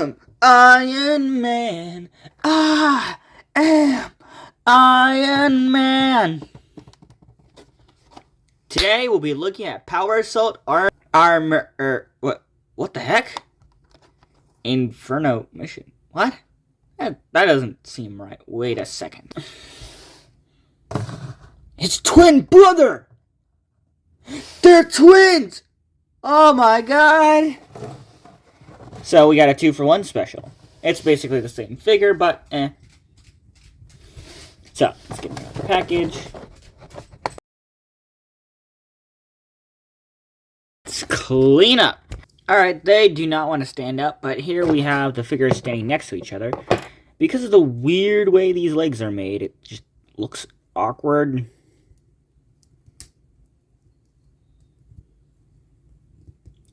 am Iron Man. I am Iron Man. Today we'll be looking at Power Assault Armor. What the heck? Inferno mission. What? That doesn't seem right. Wait a second. It's twin brother! They're twins! Oh my god! So we got a 2-for-1 special. It's basically the same figure, but So, let's get another package. Let's clean up. Alright, they do not want to stand up, but here we have the figures standing next to each other. Because of the weird way these legs are made, it just looks awkward.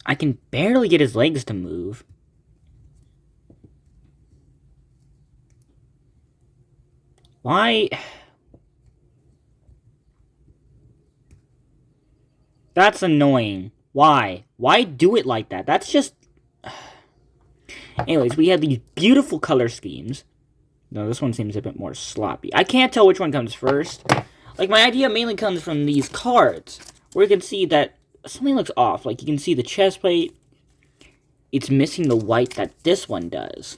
I can barely get his legs to move. Why? That's annoying. Why? Why do it like that? That's just... Anyways, we have these beautiful color schemes. No, this one seems a bit more sloppy. I can't tell which one comes first. Like, my idea mainly comes from these cards, where you can see that something looks off. Like, you can see the chest plate. It's missing the white that this one does.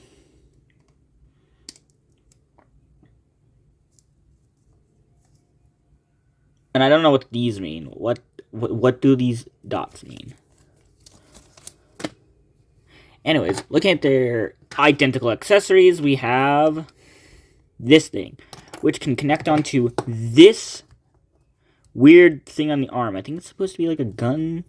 And I don't know what these mean. What do these dots mean? Anyways, looking at their identical accessories, we have this thing, which can connect onto this weird thing on the arm. I think it's supposed to be like a gun.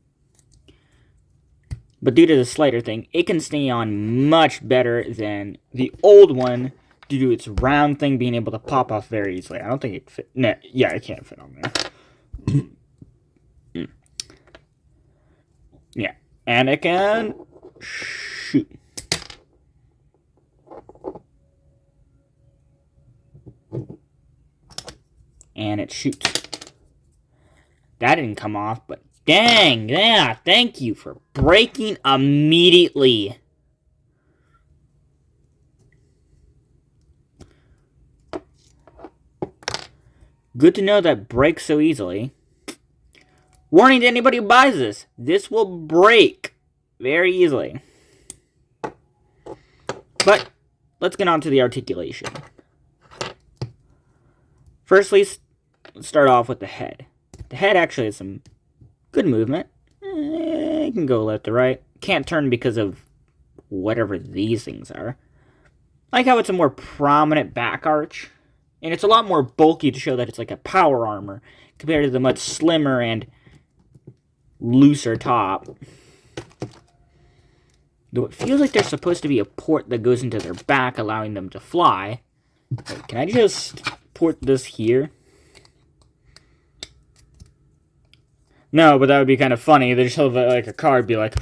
But due to the slider thing, it can stay on much better than the old one due to its round thing being able to pop off very easily. I don't think it fit. Nah, yeah, it can't fit on there. Yeah, and it can shoot. And it shoots. That didn't come off, but dang, yeah, thank you for breaking immediately. Good to know that breaks so easily. Warning to anybody who buys this. This will break very easily. But let's get on to the articulation. Firstly, let's start off with the head. The head actually has some good movement. It can go left to right. Can't turn because of whatever these things are. I like how it's a more prominent back arch. And it's a lot more bulky to show that it's like a power armor compared to the much slimmer and looser top. Though it feels like there's supposed to be a port that goes into their back, allowing them to fly. Wait, can I just port this here? No, but that would be kind of funny. They just have like a card be like,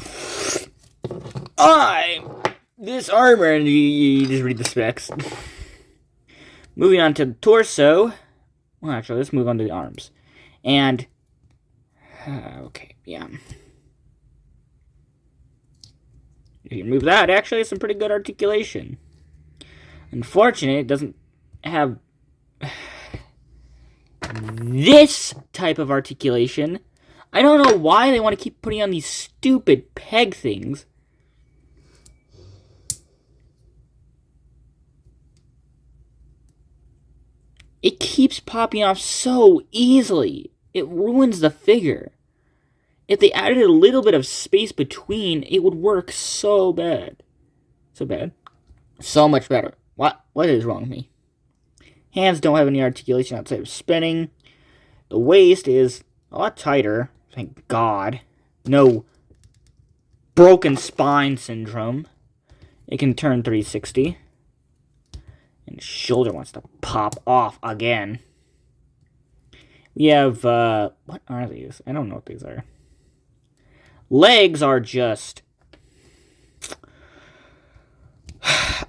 this armor, and you just read the specs. Moving on to the torso. Well, actually, let's move on to the arms. And okay, yeah. If you remove that, actually, it's some pretty good articulation. Unfortunately, it doesn't have this type of articulation. I don't know why they want to keep putting on these stupid peg things. It keeps popping off so easily. It ruins the figure. If they added a little bit of space between, it would work so bad. So bad. So much better. What is wrong with me? Hands don't have any articulation outside of spinning. The waist is a lot tighter. Thank God. No broken spine syndrome. It can turn 360. And the shoulder wants to pop off again. We have, what are these? I don't know what these are. Legs are just...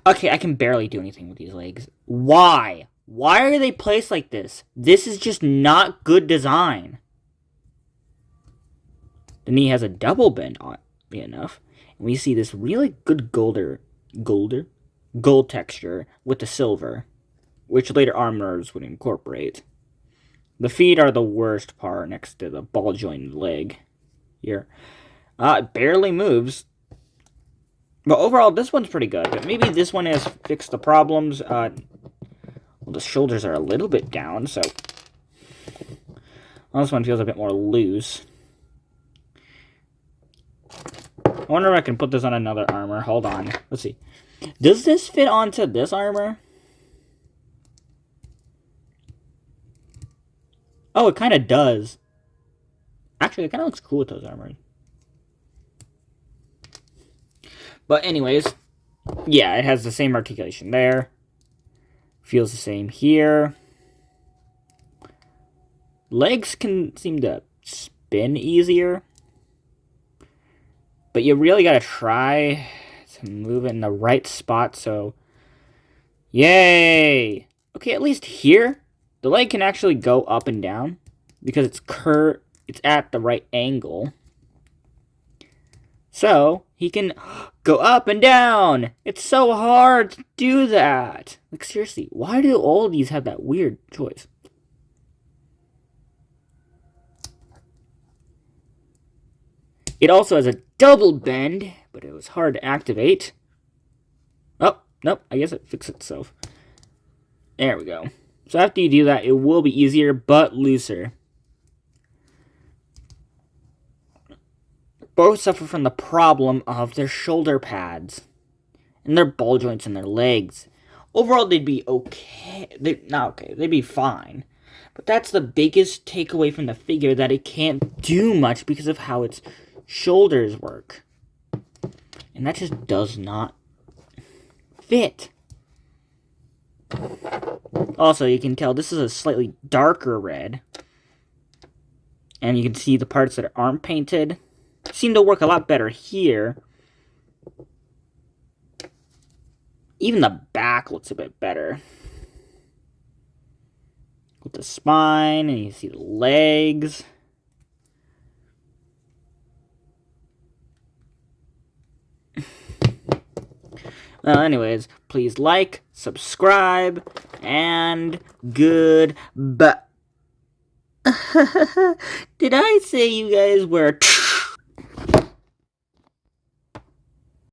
Okay, I can barely do anything with these legs. Why? Why are they placed like this? This is just not good design. The knee has a double bend, oddly enough. And we see this really good gold texture with the silver, which later armors would incorporate. The feet are the worst part next to the ball jointed leg here. It barely moves. But overall, this one's pretty good. But maybe this one has fixed the problems. Well, the shoulders are a little bit down, so this one feels a bit more loose. I wonder if I can put this on another armor. Hold on. Let's see. Does this fit onto this armor? Oh, it kind of does. Actually, it kind of looks cool with those armors. But anyways, yeah, it has the same articulation there. Feels the same here. Legs can seem to spin easier. But you really gotta try to move it in the right spot, so... Yay! Okay, at least here, the leg can actually go up and down because it's at the right angle. So, he can go up and down! It's so hard to do that! Like, seriously, why do all of these have that weird choice? It also has a double bend, but it was hard to activate. Oh, nope, I guess it fixed itself. There we go. So after you do that, it will be easier, but looser. Both suffer from the problem of their shoulder pads and their ball joints in their legs. Overall, they'd be okay. They'd be fine. But that's the biggest takeaway from the figure, that it can't do much because of how its shoulders work. And that just does not fit. Also, you can tell this is a slightly darker red. And you can see the parts that aren't painted seem to work a lot better here. Even the back looks a bit better. With the spine, and you see the legs. Well, anyways, please like, subscribe, and goodbye. Did I say you guys were